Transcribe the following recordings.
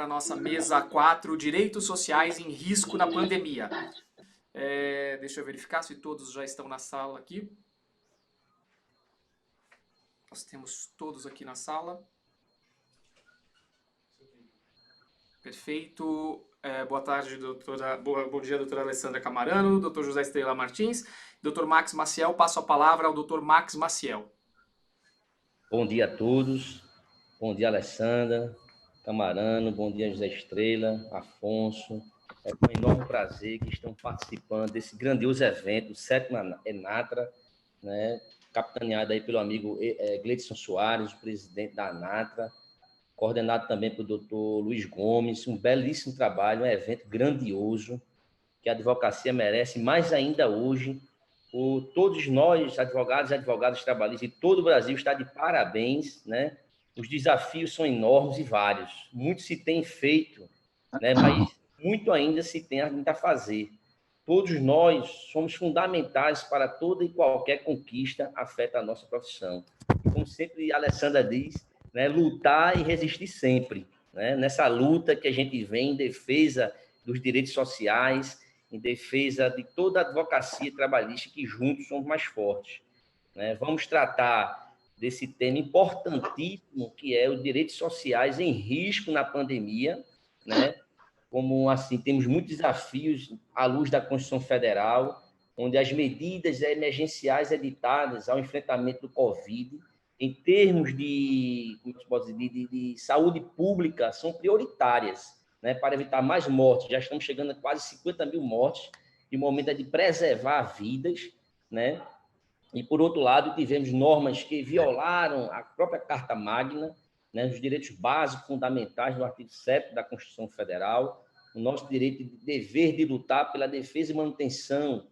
para a nossa mesa 4, Direitos Sociais em Risco na Pandemia. Deixa eu verificar se todos já estão na sala aqui. Nós temos todos aqui na sala. Perfeito. Boa tarde, doutora. Bom dia, doutora Alessandra Camarano, doutor José Estrela Martins, doutor Max Maciel. Passo a palavra ao doutor Max Maciel. Bom dia a todos. Bom dia, Alessandra Camarano. Bom dia, José Estrela, Afonso. É com enorme prazer que estão participando desse grandioso evento, o 7º Enatra, né, capitaneado aí pelo amigo Gleidson Soares, o presidente da Anatra, coordenado também pelo doutor Luiz Gomes. Um belíssimo trabalho, um evento grandioso que a advocacia merece, mais ainda hoje. Todos nós, advogados e advogadas trabalhistas de todo o Brasil, está de parabéns, né? Os desafios são enormes e vários. Muito se tem feito, né? Mas muito ainda se tem a fazer. Todos nós somos fundamentais para toda e qualquer conquista afeta a nossa profissão. E como sempre a Alessandra diz, né? Lutar e resistir sempre, né? Nessa luta que a gente vem em defesa dos direitos sociais, em defesa de toda a advocacia trabalhista, que juntos somos mais fortes, né? Vamos tratar desse tema importantíssimo, que é os direitos sociais em risco na pandemia, né? Como assim, temos muitos desafios à luz da Constituição Federal, onde as medidas emergenciais editadas ao enfrentamento do Covid, em termos de saúde pública, são prioritárias, né, para evitar mais mortes. Já estamos chegando a quase 50 mil mortes, e o momento é de preservar vidas, né? E, por outro lado, tivemos normas que violaram a própria Carta Magna, né, os direitos básicos fundamentais do artigo 7º da Constituição Federal, o nosso direito de dever de lutar pela defesa e manutenção,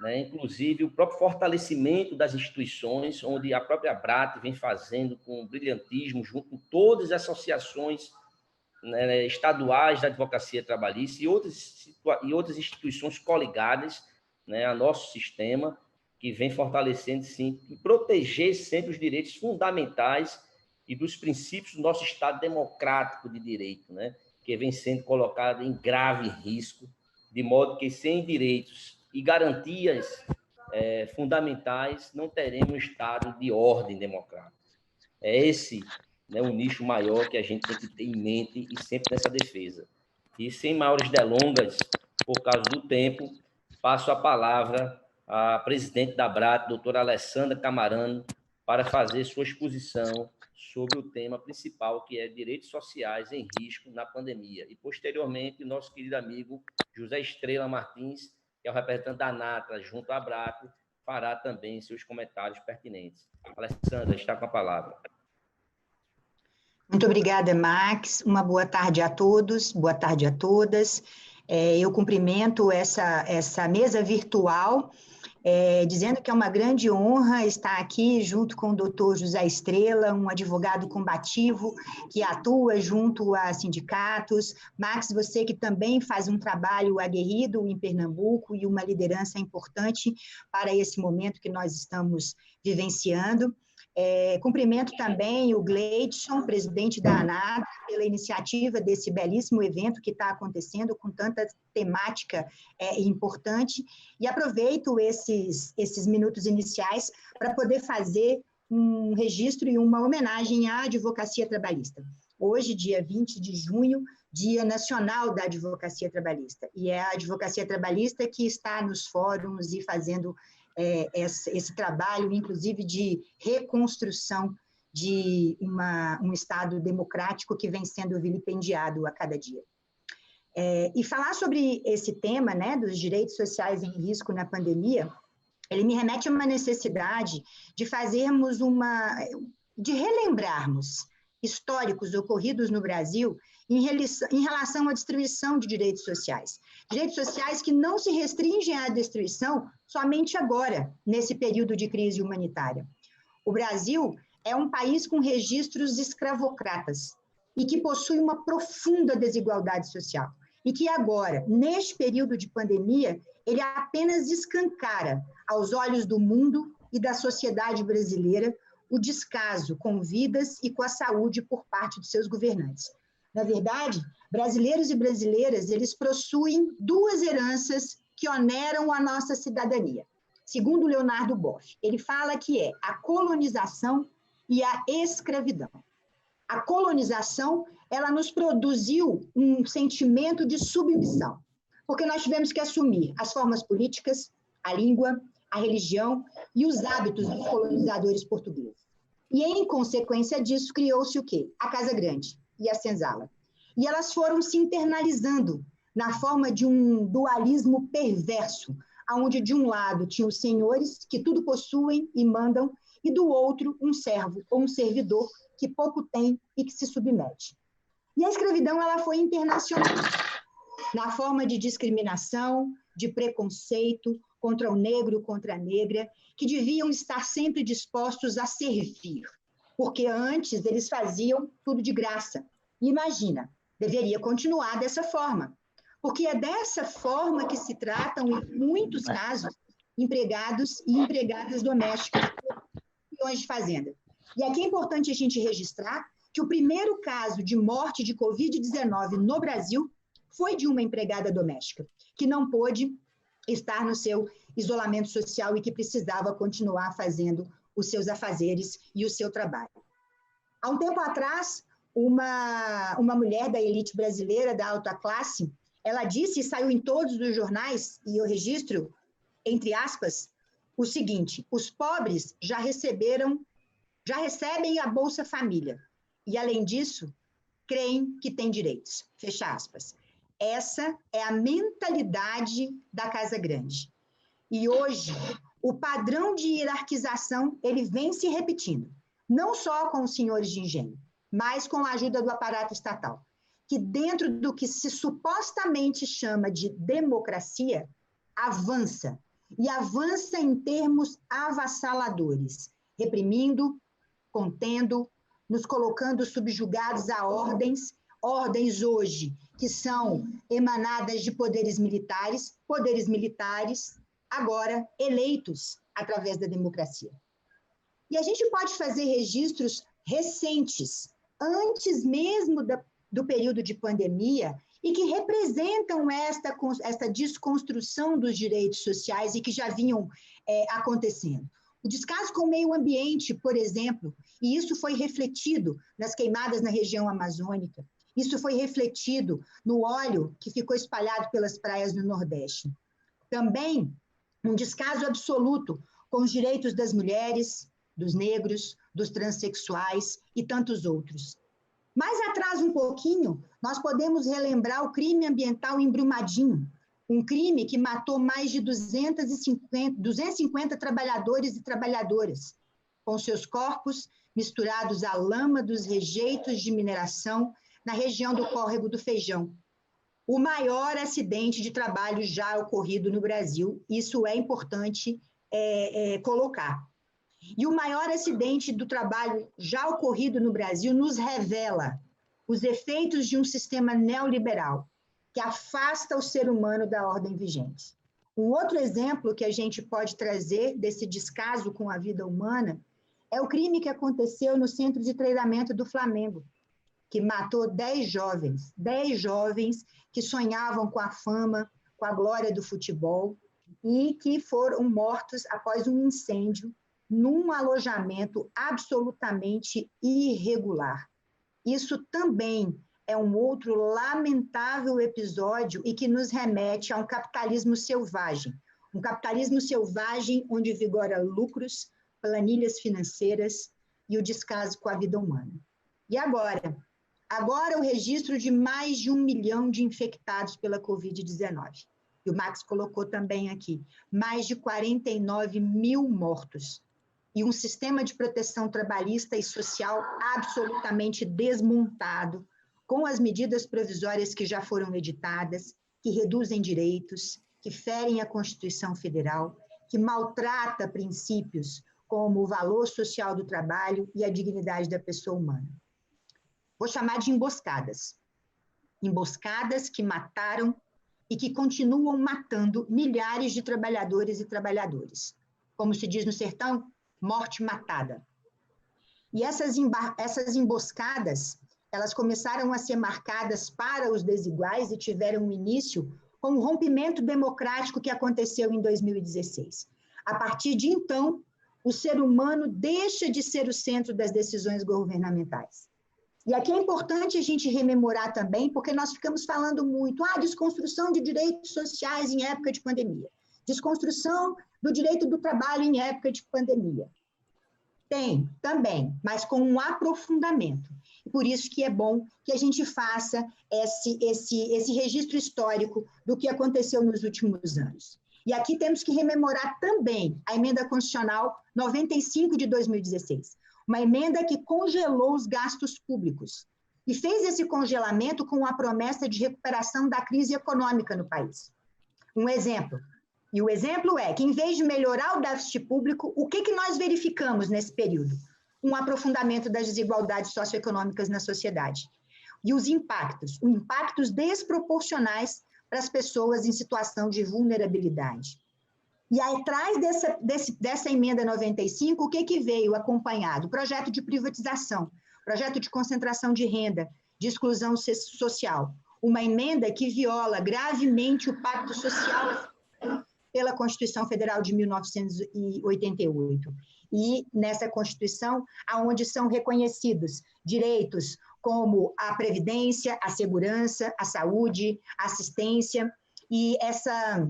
né, inclusive o próprio fortalecimento das instituições, onde a própria ABRAT vem fazendo com brilhantismo, junto com todas as associações, né, estaduais da advocacia trabalhista e outras instituições coligadas, né, a nosso sistema, que vem fortalecendo, sim, e proteger sempre os direitos fundamentais e dos princípios do nosso Estado democrático de direito, né, que vem sendo colocado em grave risco, de modo que sem direitos e garantias fundamentais não teremos um Estado de ordem democrática. É esse, né, um nicho maior que a gente tem que ter em mente e sempre nessa defesa. E sem maiores delongas, por causa do tempo, passo a palavra à presidente da ABRAT, doutora Alessandra Camarano, para fazer sua exposição sobre o tema principal, que é direitos sociais em risco na pandemia. E, posteriormente, nosso querido amigo José Estrela Martins, que é o representante da ANATRA junto à ABRAT, fará também seus comentários pertinentes. Alessandra, está com a palavra. Muito obrigada, Max. Uma boa tarde a todos, boa tarde a todas. Eu cumprimento essa mesa virtual, dizendo que é uma grande honra estar aqui junto com o doutor José Estrela, um advogado combativo que atua junto a sindicatos. Max, você que também faz um trabalho aguerrido em Pernambuco e uma liderança importante para esse momento que nós estamos vivenciando. Cumprimento também o Gleidson, presidente da ANATRA, pela iniciativa desse belíssimo evento que está acontecendo com tanta temática importante, e aproveito esses minutos iniciais para poder fazer um registro e uma homenagem à advocacia trabalhista. Hoje, dia 20 de junho, Dia Nacional da Advocacia Trabalhista, e é a advocacia trabalhista que está nos fóruns e fazendo esse trabalho, inclusive, de reconstrução de um Estado democrático que vem sendo vilipendiado a cada dia. E falar sobre esse tema, né, dos direitos sociais em risco na pandemia, ele me remete a uma necessidade de de relembrarmos históricos ocorridos no Brasil em relação à destruição de direitos sociais. Direitos sociais que não se restringem à destruição somente agora, nesse período de crise humanitária. O Brasil é um país com registros escravocratas e que possui uma profunda desigualdade social. E que agora, neste período de pandemia, ele apenas escancara aos olhos do mundo e da sociedade brasileira o descaso com vidas e com a saúde por parte de seus governantes. Na verdade, brasileiros e brasileiras, eles possuem duas heranças que oneram a nossa cidadania. Segundo Leonardo Boff, ele fala que é a colonização e a escravidão. A colonização, ela nos produziu um sentimento de submissão, porque nós tivemos que assumir as formas políticas, a língua, a religião e os hábitos dos colonizadores portugueses. E, em consequência disso, criou-se o quê? A Casa Grande e a Senzala. E elas foram se internalizando na forma de um dualismo perverso, onde, de um lado, tinham os senhores, que tudo possuem e mandam, e do outro, um servo ou um servidor, que pouco tem e que se submete. E a escravidão ela foi internacional, na forma de discriminação, de preconceito contra o negro, contra a negra, que deviam estar sempre dispostos a servir, porque antes eles faziam tudo de graça. E imagina, deveria continuar dessa forma, porque é dessa forma que se tratam, em muitos casos, empregados e empregadas domésticas, peões de fazenda. E aqui é importante a gente registrar que o primeiro caso de morte de Covid-19 no Brasil foi de uma empregada doméstica, que não pôde estar no seu isolamento social e que precisava continuar fazendo os seus afazeres e o seu trabalho. Há um tempo atrás, uma mulher da elite brasileira, da alta classe, ela disse, e saiu em todos os jornais, e eu registro, entre aspas, o seguinte: os pobres já recebem a Bolsa Família, e, além disso, creem que têm direitos. Fecha aspas. Essa é a mentalidade da Casa Grande. E hoje, o padrão de hierarquização, ele vem se repetindo, não só com os senhores de engenho, mas com a ajuda do aparato estatal, que dentro do que se supostamente chama de democracia, avança, e avança em termos avassaladores, reprimindo, contendo, nos colocando subjugados a ordens hoje que são emanadas de poderes militares agora eleitos através da democracia. E a gente pode fazer registros recentes, antes mesmo do período de pandemia, e que representam esta desconstrução dos direitos sociais e que já vinham acontecendo. O descaso com o meio ambiente, por exemplo, e isso foi refletido nas queimadas na região amazônica, isso foi refletido no óleo que ficou espalhado pelas praias do Nordeste. Também um descaso absoluto com os direitos das mulheres, dos negros, dos transexuais e tantos outros. Mais atrás um pouquinho, nós podemos relembrar o crime ambiental em Brumadinho, um crime que matou mais de 250 trabalhadores e trabalhadoras, com seus corpos misturados à lama dos rejeitos de mineração na região do Córrego do Feijão. O maior acidente de trabalho já ocorrido no Brasil, isso é importante colocar. E o maior acidente do trabalho já ocorrido no Brasil nos revela os efeitos de um sistema neoliberal que afasta o ser humano da ordem vigente. Um outro exemplo que a gente pode trazer desse descaso com a vida humana é o crime que aconteceu no centro de treinamento do Flamengo, que matou 10 jovens que sonhavam com a fama, com a glória do futebol e que foram mortos após um incêndio num alojamento absolutamente irregular. Isso também é um outro lamentável episódio e que nos remete a um capitalismo selvagem onde vigora lucros, planilhas financeiras e o descaso com a vida humana. E agora o registro de mais de 1 milhão de infectados pela Covid-19. E o Max colocou também aqui, mais de 49 mil mortos. E um sistema de proteção trabalhista e social absolutamente desmontado, com as medidas provisórias que já foram editadas, que reduzem direitos, que ferem a Constituição Federal, que maltrata princípios como o valor social do trabalho e a dignidade da pessoa humana. Vou chamar de emboscadas. Emboscadas que mataram e que continuam matando milhares de trabalhadores e trabalhadoras. Como se diz no sertão, morte matada. E essas emboscadas, elas começaram a ser marcadas para os desiguais e tiveram um início com o rompimento democrático que aconteceu em 2016. A partir de então, o ser humano deixa de ser o centro das decisões governamentais. E aqui é importante a gente rememorar também, porque nós ficamos falando muito, desconstrução de direitos sociais em época de pandemia, desconstrução do direito do trabalho em época de pandemia. Tem, também, mas com um aprofundamento. Por isso que é bom que a gente faça esse registro histórico do que aconteceu nos últimos anos. E aqui temos que rememorar também a Emenda Constitucional 95 de 2016, uma emenda que congelou os gastos públicos e fez esse congelamento com a promessa de recuperação da crise econômica no país. Um exemplo. E o exemplo é que, em vez de melhorar o déficit público, o que nós verificamos nesse período? Um aprofundamento das desigualdades socioeconômicas na sociedade. E os impactos desproporcionais para as pessoas em situação de vulnerabilidade. E aí, atrás dessa emenda 95, o que veio acompanhado? Projeto de privatização, projeto de concentração de renda, de exclusão social. Uma emenda que viola gravemente o Pacto Social pela Constituição Federal de 1988. E nessa Constituição, onde são reconhecidos direitos como a previdência, a segurança, a saúde, a assistência, e essa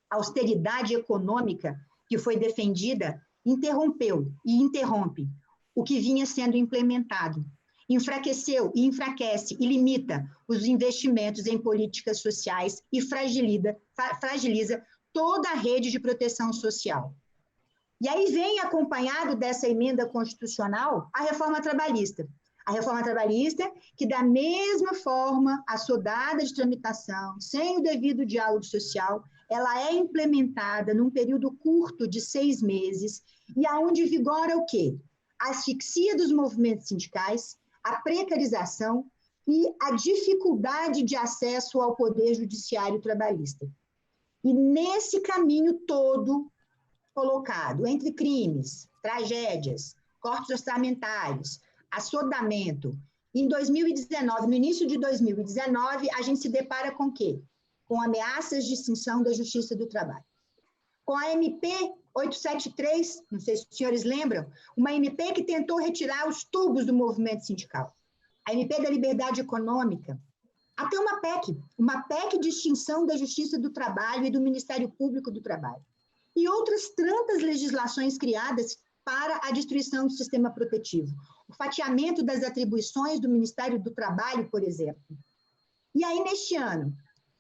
austeridade econômica que foi defendida interrompeu e interrompe o que vinha sendo implementado. Enfraqueceu e enfraquece e limita os investimentos em políticas sociais e fragiliza toda a rede de proteção social. E aí vem acompanhado dessa emenda constitucional a reforma trabalhista. A reforma trabalhista que, da mesma forma, assodada de tramitação, sem o devido diálogo social, ela é implementada num período curto de 6 meses e aonde vigora o quê? A asfixia dos movimentos sindicais, a precarização e a dificuldade de acesso ao poder judiciário trabalhista. E nesse caminho todo colocado, entre crimes, tragédias, cortes orçamentários, assodamento, em 2019, no início de 2019, a gente se depara com o quê? Com ameaças de extinção da Justiça do Trabalho. Com a MP 873, não sei se os senhores lembram, uma MP que tentou retirar os tubos do movimento sindical. A MP da Liberdade Econômica, até uma PEC de extinção da Justiça do Trabalho e do Ministério Público do Trabalho. E outras tantas legislações criadas para a destruição do sistema protetivo. O fatiamento das atribuições do Ministério do Trabalho, por exemplo. E aí, neste ano,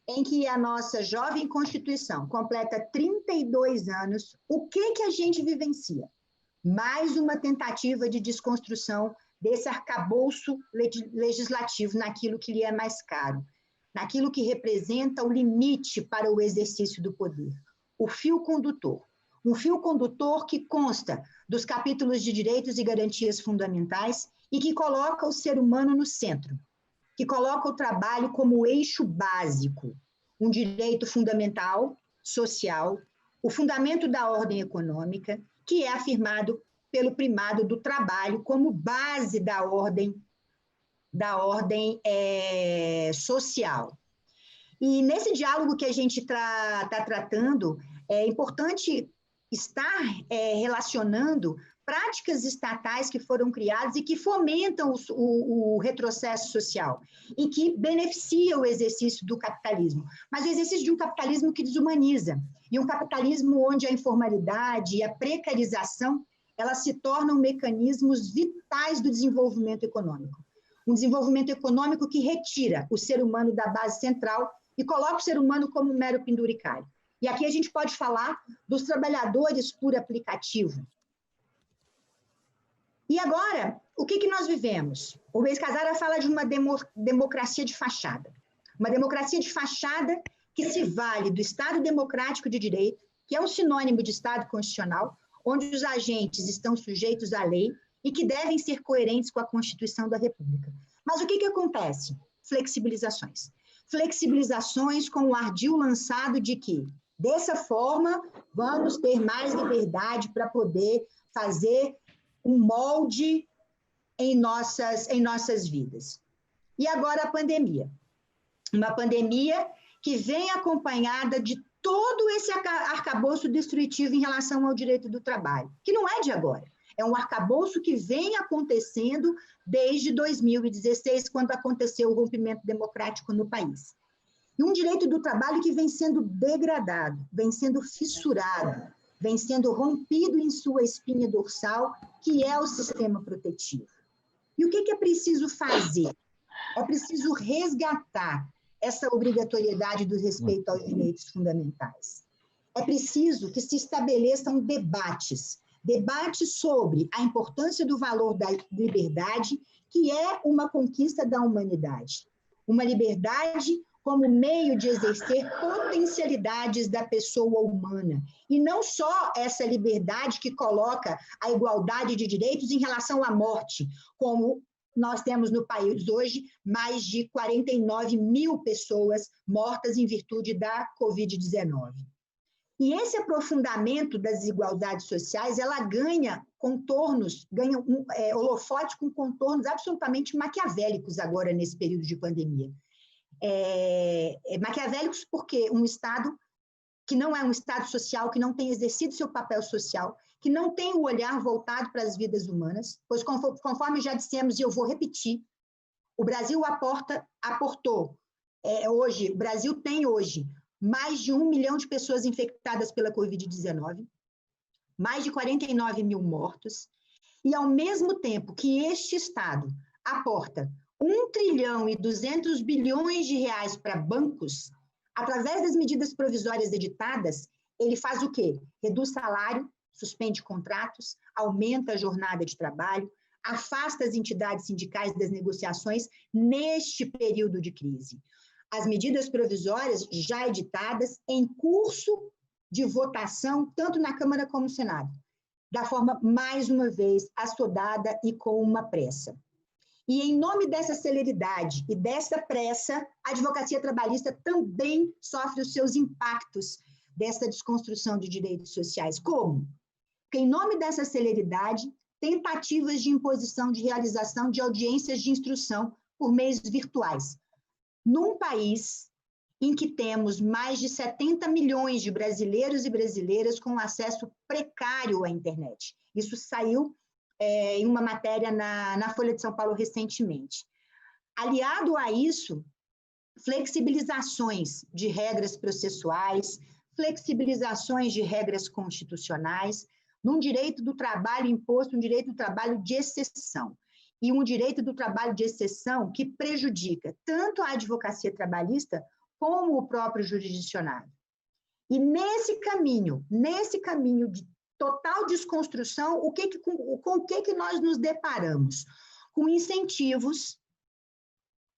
em que a nossa jovem Constituição completa 32 anos, o que a gente vivencia? Mais uma tentativa de desconstrução desse arcabouço legislativo naquilo que lhe é mais caro, naquilo que representa o limite para o exercício do poder, o fio condutor. Um fio condutor que consta dos capítulos de direitos e garantias fundamentais e que coloca o ser humano no centro, que coloca o trabalho como eixo básico, um direito fundamental, social, o fundamento da ordem econômica, que é afirmado pelo primado do trabalho como base da ordem social. E nesse diálogo que a gente está tratando, é importante estar relacionando práticas estatais que foram criadas e que fomentam o retrocesso social e que beneficiam o exercício do capitalismo, mas o exercício de um capitalismo que desumaniza, e um capitalismo onde a informalidade e a precarização elas se tornam mecanismos vitais do desenvolvimento econômico. Um desenvolvimento econômico que retira o ser humano da base central e coloca o ser humano como um mero penduricário. E aqui a gente pode falar dos trabalhadores por aplicativo. E agora, o que nós vivemos? O Rubens Casara fala de uma democracia de fachada. Uma democracia de fachada que se vale do Estado democrático de direito, que é um sinônimo de Estado constitucional, onde os agentes estão sujeitos à lei e que devem ser coerentes com a Constituição da República. Mas o que acontece? Flexibilizações. Flexibilizações com o ardil lançado de que, dessa forma, vamos ter mais liberdade para poder fazer um molde em nossas vidas. E agora a pandemia. Uma pandemia que vem acompanhada de todo esse arcabouço destrutivo em relação ao direito do trabalho, que não é de agora. É um arcabouço que vem acontecendo desde 2016, quando aconteceu o rompimento democrático no país. E um direito do trabalho que vem sendo degradado, vem sendo fissurado, vem sendo rompido em sua espinha dorsal, que é o sistema protetivo. E o que é preciso fazer? É preciso resgatar essa obrigatoriedade do respeito aos direitos fundamentais. É preciso que se estabeleçam debates sobre a importância do valor da liberdade, que é uma conquista da humanidade. Uma liberdade como meio de exercer potencialidades da pessoa humana. E não só essa liberdade que coloca a igualdade de direitos em relação à morte, como nós temos no país hoje mais de 49 mil pessoas mortas em virtude da Covid-19. E esse aprofundamento das desigualdades sociais, ela ganha contornos, ganha holofotes com contornos absolutamente maquiavélicos agora nesse período de pandemia. Maquiavélicos porque um Estado que não é um Estado social, que não tem exercido seu papel social, que não tem o olhar voltado para as vidas humanas, pois, conforme já dissemos, e eu vou repetir, o Brasil aportou, o Brasil tem hoje mais de 1 milhão de pessoas infectadas pela Covid-19, mais de 49 mil mortos, e ao mesmo tempo que este Estado aporta 1 trilhão e 200 bilhões de reais para bancos, através das medidas provisórias editadas, ele faz o quê? Reduz salário, suspende contratos, aumenta a jornada de trabalho, afasta as entidades sindicais das negociações neste período de crise. As medidas provisórias já editadas em curso de votação, tanto na Câmara como no Senado, da forma, mais uma vez, assodada e com uma pressa. E em nome dessa celeridade e dessa pressa, a advocacia trabalhista também sofre os seus impactos dessa desconstrução de direitos sociais. Como? Porque em nome dessa celeridade, tentativas de imposição de realização de audiências de instrução por meios virtuais. Num país em que temos mais de 70 milhões de brasileiros e brasileiras com acesso precário à internet. Isso saiu em uma matéria na Folha de São Paulo recentemente. Aliado a isso, flexibilizações de regras processuais, flexibilizações de regras constitucionais, num direito do trabalho imposto, um direito do trabalho de exceção. E um direito do trabalho de exceção que prejudica tanto a advocacia trabalhista como o próprio jurisdicionado. E nesse caminho de total desconstrução, com o que nós nos deparamos? Com incentivos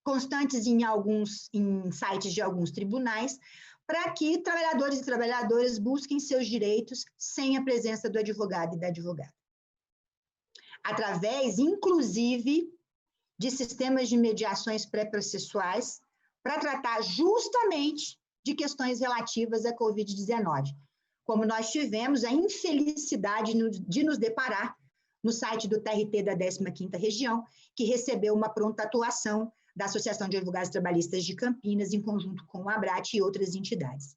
constantes em sites de alguns tribunais, para que trabalhadores e trabalhadoras busquem seus direitos sem a presença do advogado e da advogada. Através, inclusive, de sistemas de mediações pré-processuais para tratar justamente de questões relativas à Covid-19, como nós tivemos a infelicidade de nos deparar no site do TRT da 15ª Região, que recebeu uma pronta atuação da Associação de Advogados Trabalhistas de Campinas, em conjunto com o ABRAT e outras entidades.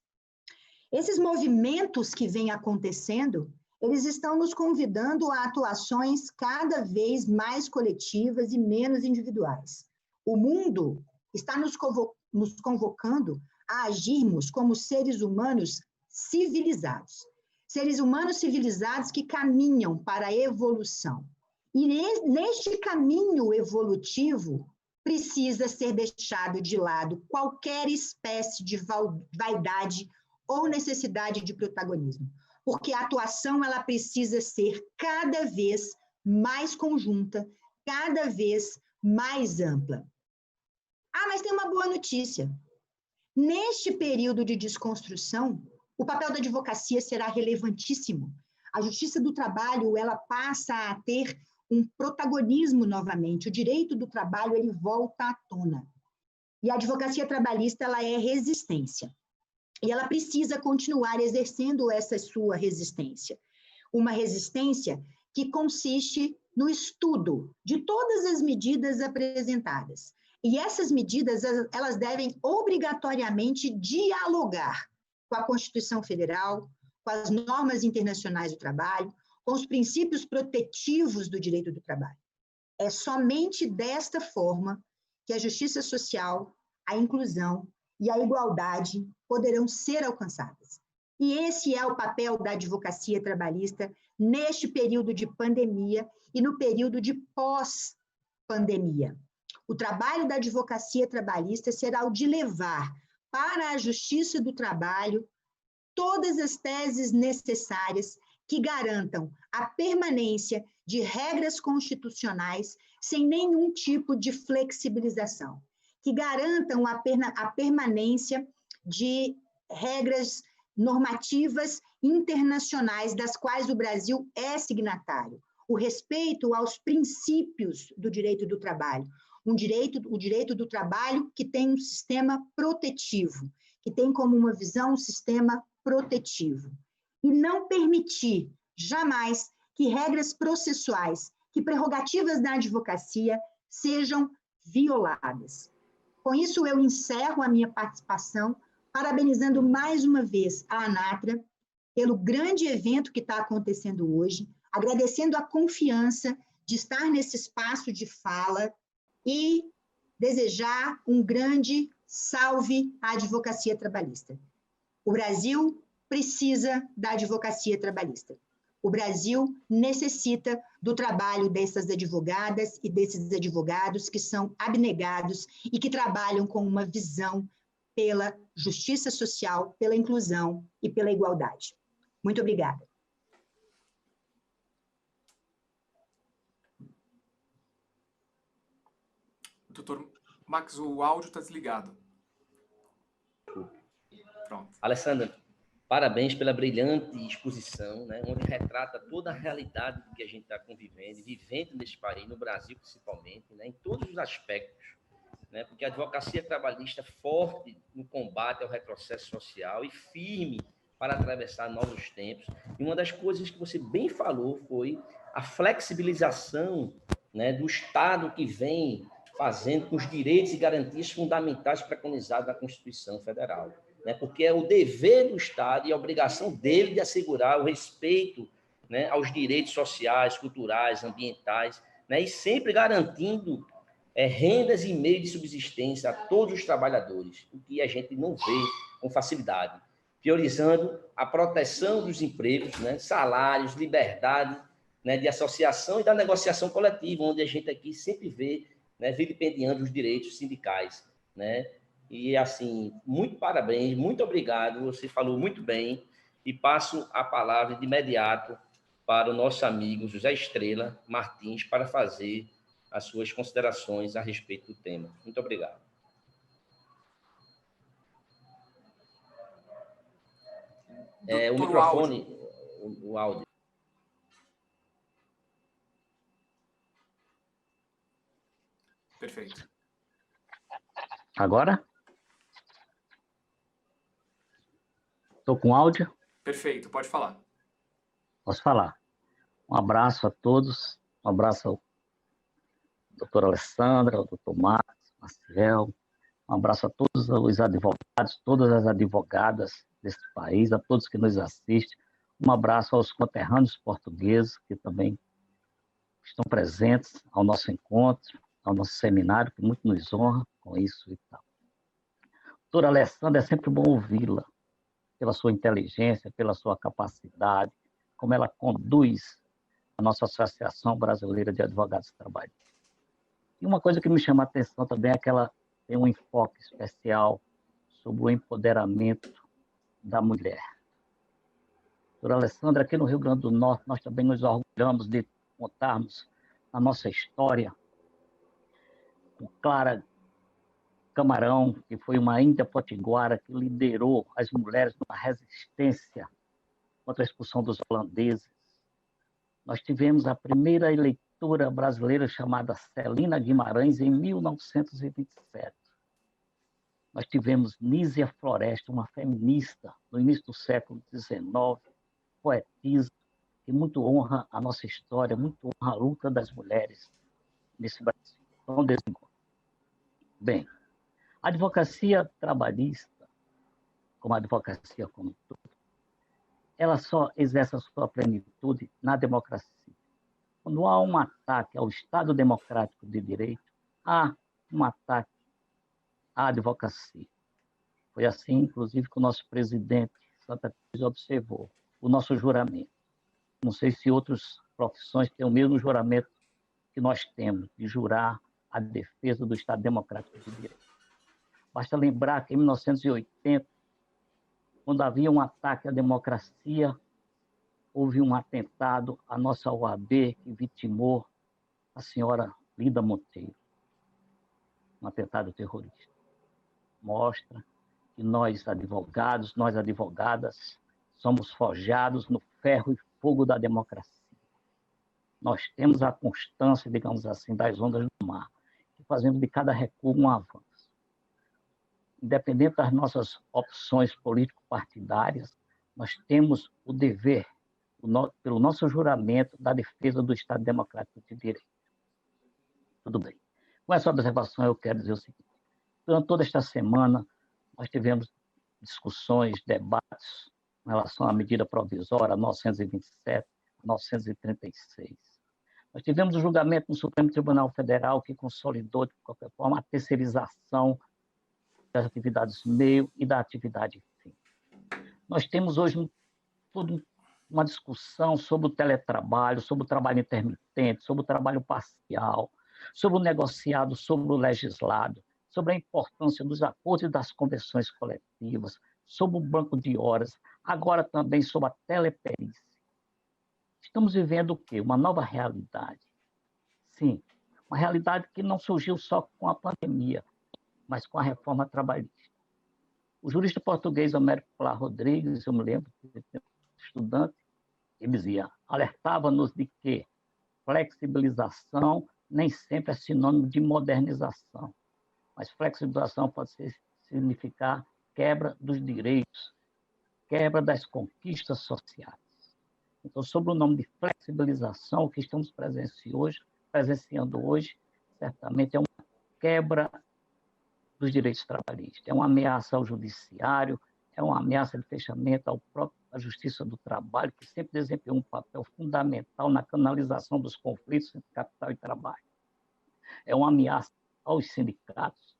Esses movimentos que vêm acontecendo, eles estão nos convidando a atuações cada vez mais coletivas e menos individuais. O mundo está nos convocando a agirmos como seres humanos civilizados. Seres humanos civilizados que caminham para a evolução. E neste caminho evolutivo, precisa ser deixado de lado qualquer espécie de vaidade ou necessidade de protagonismo. Porque a atuação ela precisa ser cada vez mais conjunta, cada vez mais ampla. Mas tem uma boa notícia. Neste período de desconstrução, o papel da advocacia será relevantíssimo. A justiça do trabalho ela passa a ter um protagonismo novamente. O direito do trabalho ele volta à tona. E a advocacia trabalhista ela é resistência. E ela precisa continuar exercendo essa sua resistência. Uma resistência que consiste no estudo de todas as medidas apresentadas. E essas medidas, elas devem obrigatoriamente dialogar com a Constituição Federal, com as normas internacionais do trabalho, com os princípios protetivos do direito do trabalho. É somente desta forma que a justiça social, a inclusão e a igualdade poderão ser alcançadas. E esse é o papel da advocacia trabalhista neste período de pandemia e no período de pós-pandemia. O trabalho da advocacia trabalhista será o de levar para a justiça do trabalho todas as teses necessárias que garantam a permanência de regras constitucionais sem nenhum tipo de flexibilização, que garantam a permanência de regras normativas internacionais das quais o Brasil é signatário, o respeito aos princípios do direito do trabalho, o direito do trabalho que tem um sistema protetivo, que tem como uma visão um sistema protetivo. E não permitir, jamais, que regras processuais, que prerrogativas da advocacia sejam violadas. Com isso, eu encerro a minha participação, parabenizando mais uma vez a ANATRA pelo grande evento que está acontecendo hoje, agradecendo a confiança de estar nesse espaço de fala e desejar um grande salve à advocacia trabalhista. O Brasil precisa da advocacia trabalhista. O Brasil necessita do trabalho dessas advogadas e desses advogados que são abnegados e que trabalham com uma visão pela justiça social, pela inclusão e pela igualdade. Muito obrigada. Doutor Max, o áudio está desligado. Pronto. Alessandra, parabéns pela brilhante exposição, né, onde retrata toda a realidade que a gente está convivendo e vivendo nesse país, no Brasil principalmente, né, em todos os aspectos, né, porque a advocacia trabalhista forte no combate ao retrocesso social e firme para atravessar novos tempos. E uma das coisas que você bem falou foi a flexibilização, né, do Estado que vem fazendo com os direitos e garantias fundamentais preconizados na Constituição Federal. Né, porque é o dever do Estado e a obrigação dele de assegurar o respeito, né, aos direitos sociais, culturais, ambientais, né, e sempre garantindo rendas e meios de subsistência a todos os trabalhadores, o que a gente não vê com facilidade, priorizando a proteção dos empregos, né, salários, liberdade, né, de associação e da negociação coletiva, onde a gente aqui sempre vê, né, vilipendiando os direitos sindicais, né? E, assim, muito parabéns, muito obrigado, você falou muito bem, e passo a palavra de imediato para o nosso amigo José Estrela Martins para fazer as suas considerações a respeito do tema. Muito obrigado. O microfone, o áudio. Perfeito. Agora? Estou com áudio? Perfeito, pode falar. Posso falar. Um abraço a todos, um abraço ao doutor Alessandra, ao doutor Marcos, Maciel, um abraço a todos os advogados, todas as advogadas desse país, a todos que nos assistem, um abraço aos conterrâneos portugueses que também estão presentes ao nosso encontro, ao nosso seminário, que muito nos honra com isso e tal. Doutora Alessandra, é sempre bom ouvi-la, pela sua inteligência, pela sua capacidade, como ela conduz a nossa Associação Brasileira de Advogados do Trabalho. E uma coisa que me chama a atenção também é que ela tem um enfoque especial sobre o empoderamento da mulher. Doutora Alessandra, aqui no Rio Grande do Norte, nós também nos orgulhamos de contarmos a nossa história com Clara Camarão, que foi uma índia potiguara que liderou as mulheres numa resistência contra a expulsão dos holandeses. Nós tivemos a primeira eleitora brasileira chamada Celina Guimarães em 1927. Nós tivemos Nízia Floresta, uma feminista no início do século XIX, poetisa, que muito honra a nossa história, muito honra a luta das mulheres nesse Brasil tão desenvolvido. Bem, a advocacia trabalhista, como a advocacia como um todo, ela só exerce a sua plenitude na democracia. Quando há um ataque ao Estado democrático de direito, há um ataque à advocacia. Foi assim, inclusive, que o nosso presidente Santa Cruz observou o nosso juramento. Não sei se outras profissões têm o mesmo juramento que nós temos, de jurar a defesa do Estado democrático de direito. Basta lembrar que em 1980, quando havia um ataque à democracia, houve um atentado à nossa OAB que vitimou a senhora Lida Monteiro, um atentado terrorista. Mostra que nós, advogados, nós, advogadas, somos forjados no ferro e fogo da democracia. Nós temos a constância, digamos assim, das ondas do mar, que fazemos de cada recuo um avanço. Independente das nossas opções político-partidárias, nós temos o dever, pelo nosso juramento, da defesa do Estado democrático de direito. Tudo bem. Com essa observação, eu quero dizer o seguinte. Durante toda esta semana, nós tivemos discussões, debates em relação à medida provisória 927, 936. Nós tivemos o julgamento no Supremo Tribunal Federal que consolidou, de qualquer forma, a terceirização das atividades meio e da atividade fim. Nós temos hoje toda uma discussão sobre o teletrabalho, sobre o trabalho intermitente, sobre o trabalho parcial, sobre o negociado, sobre o legislado, sobre a importância dos acordos e das convenções coletivas, sobre o banco de horas, agora também sobre a teleperícia. Estamos vivendo o quê? Uma nova realidade. Sim, uma realidade que não surgiu só com a pandemia, mas com a reforma trabalhista. O jurista português Américo Flá Rodrigues, eu me lembro, estudante, ele dizia, alertava-nos de que flexibilização nem sempre é sinônimo de modernização, mas flexibilização pode significar quebra dos direitos, quebra das conquistas sociais. Então, sob o nome de flexibilização, o que estamos presenciando hoje, certamente é uma quebra dos direitos trabalhistas, é uma ameaça ao judiciário, é uma ameaça de fechamento à Justiça do Trabalho, que sempre desempenhou um papel fundamental na canalização dos conflitos entre capital e trabalho. É uma ameaça aos sindicatos,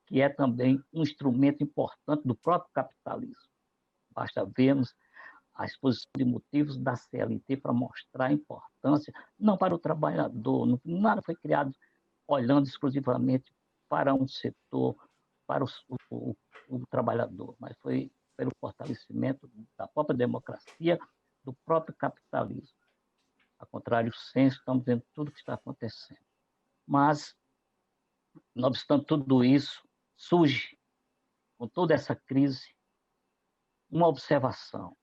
que é também um instrumento importante do próprio capitalismo. Basta vermos a exposição de motivos da CLT para mostrar a importância, não para o trabalhador, nada foi criado olhando exclusivamente para um setor, para o trabalhador, mas foi pelo fortalecimento da própria democracia, do próprio capitalismo. A contrário senso, estamos vendo tudo o que está acontecendo. Mas, não obstante tudo isso, surge, com toda essa crise, uma observação.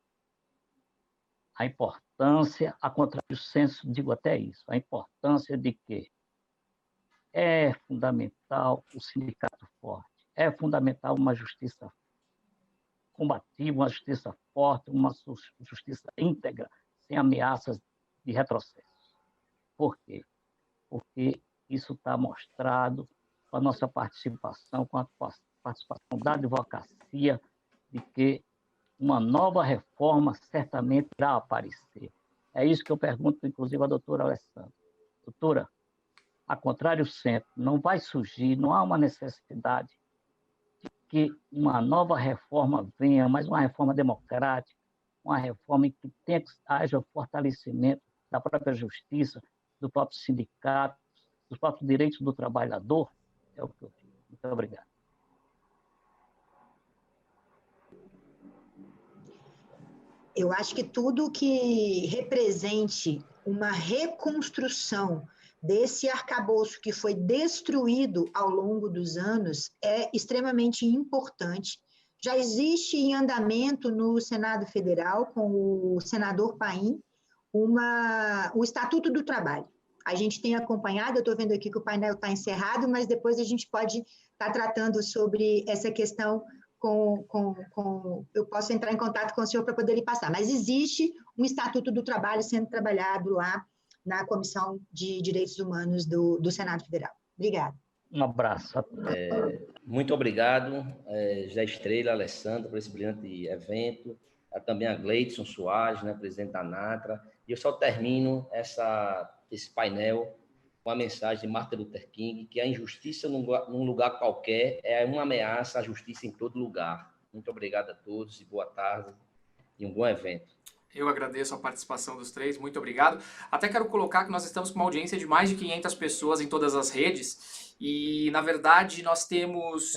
A importância, a contrário senso, digo até isso, a importância de que é fundamental o sindicato forte, é fundamental uma justiça combativa, uma justiça forte, uma justiça íntegra, sem ameaças de retrocesso. Por quê? Porque isso está mostrado com a nossa participação, com a participação da advocacia, de que uma nova reforma certamente irá aparecer. É isso que eu pergunto, inclusive, à doutora Alessandra. Doutora, a contrário sempre, não vai surgir, não há uma necessidade de que uma nova reforma venha, mas uma reforma democrática, uma reforma em que haja o fortalecimento da própria justiça, do próprio sindicato, dos próprios direitos do trabalhador? É o que eu digo. Muito obrigado. Eu acho que tudo que represente uma reconstrução desse arcabouço que foi destruído ao longo dos anos é extremamente importante. Já existe em andamento no Senado Federal, com o senador Paim, o Estatuto do Trabalho. A gente tem acompanhado, eu estou vendo aqui que o painel está encerrado, mas depois a gente pode estar tratando sobre essa questão eu posso entrar em contato com o senhor para poder lhe passar, mas existe um Estatuto do Trabalho sendo trabalhado lá na Comissão de Direitos Humanos do Senado Federal. Obrigada. Um abraço. Muito obrigado, José Estrela, Alessandro, por esse brilhante evento. Também a Gleidson Soares, né, presidente da NATRA. E eu só termino esse painel com a mensagem de Martin Luther King, que a injustiça num lugar qualquer é uma ameaça à justiça em todo lugar. Muito obrigado a todos e boa tarde e um bom evento. Eu agradeço a participação dos três, muito obrigado. Até quero colocar que nós estamos com uma audiência de mais de 500 pessoas em todas as redes e, na verdade, nós temos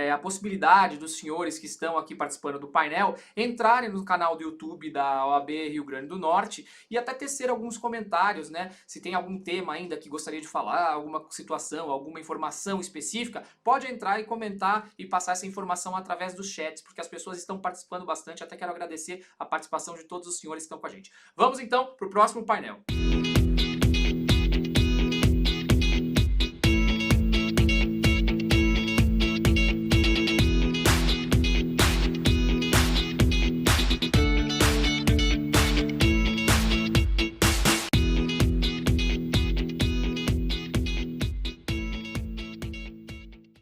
a possibilidade dos senhores que estão aqui participando do painel entrarem no canal do YouTube da OAB Rio Grande do Norte e até tecer alguns comentários, né? Se tem algum tema ainda que gostaria de falar, alguma situação, alguma informação específica, pode entrar e comentar e passar essa informação através dos chats, porque as pessoas estão participando bastante. Até quero agradecer a participação de todos os senhores que estão com a gente. Vamos então para o próximo painel.